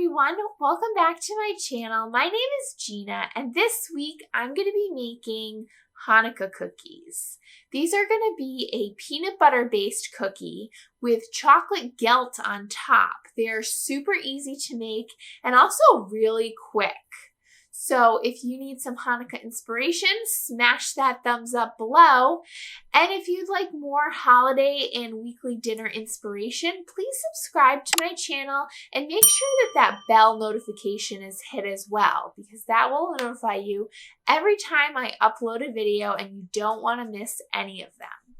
everyone, welcome back to my channel. My name is Gina and this week I'm going to be making Hanukkah cookies. These are going to be a peanut butter based cookie with chocolate gelt on top. They're super easy to make and also really quick. So if you need some Hanukkah inspiration, smash that thumbs up below. And if you'd like more holiday and weekly dinner inspiration, please subscribe to my channel and make sure that bell notification is hit as well, because that will notify you every time I upload a video and you don't want to miss any of them.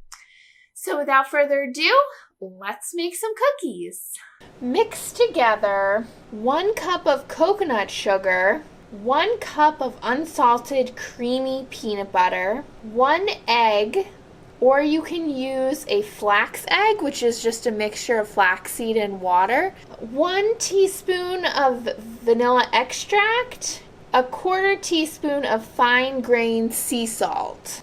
So without further ado, let's make some cookies. Mix together 1 cup of coconut sugar, 1 cup of unsalted creamy peanut butter, 1 egg, or you can use a flax egg, which is just a mixture of flaxseed and water, 1 teaspoon of vanilla extract, 1/4 teaspoon of fine grained sea salt.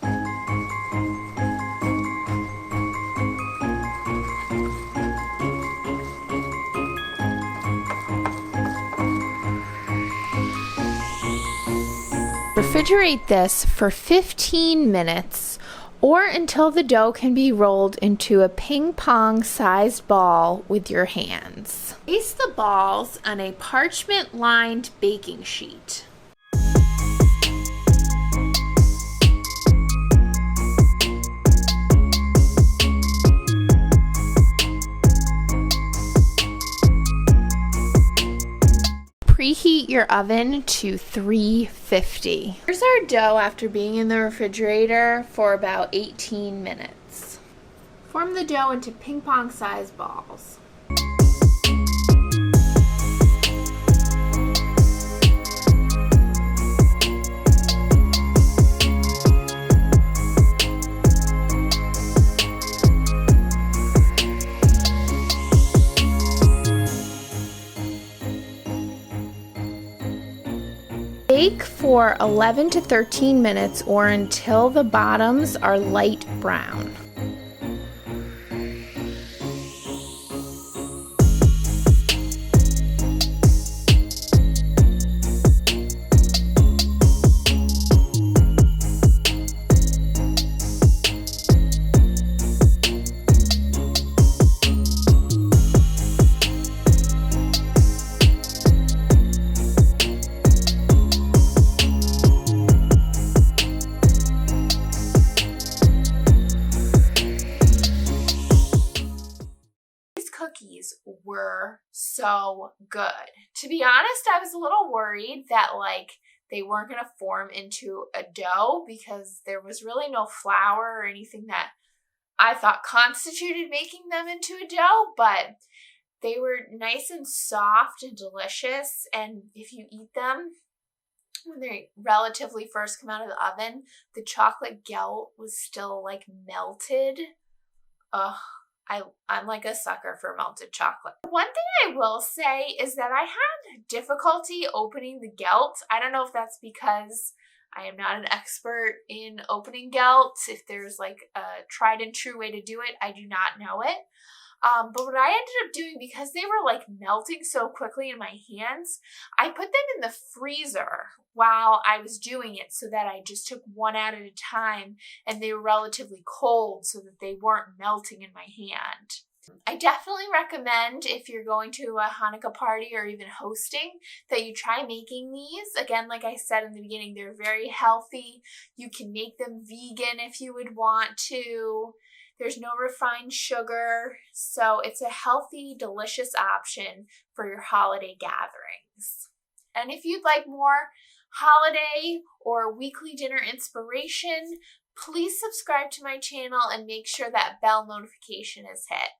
Refrigerate this for 15 minutes or until the dough can be rolled into a ping-pong-sized ball with your hands. Place the balls on a parchment-lined baking sheet. Preheat your oven to 350. Here's our dough after being in the refrigerator for about 18 minutes. Form the dough into ping-pong sized balls. Bake for 11 to 13 minutes or until the bottoms are light brown. Cookies were so good. To be honest, I was a little worried that they weren't going to form into a dough because there was really no flour or anything that I thought constituted making them into a dough, but they were nice and soft and delicious, and if you eat them when they relatively first come out of the oven, the chocolate gelt was still melted. Ugh. I'm like a sucker for melted chocolate. One thing I will say is that I had difficulty opening the gelt. I don't know if that's because I am not an expert in opening gelt. If there's a tried and true way to do it, I do not know it. But what I ended up doing, because they were melting so quickly in my hands, I put them in the freezer while I was doing it so that I just took one out at a time and they were relatively cold so that they weren't melting in my hand. I definitely recommend, if you're going to a Hanukkah party or even hosting, that you try making these. Again, like I said in the beginning, they're very healthy. You can make them vegan if you would want to. There's no refined sugar, so it's a healthy, delicious option for your holiday gatherings. And if you'd like more holiday or weekly dinner inspiration, please subscribe to my channel and make sure that bell notification is hit.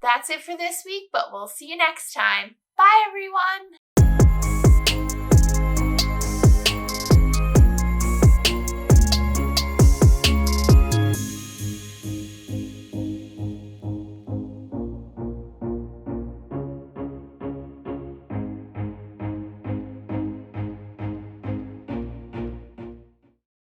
That's it for this week, but we'll see you next time. Bye, everyone!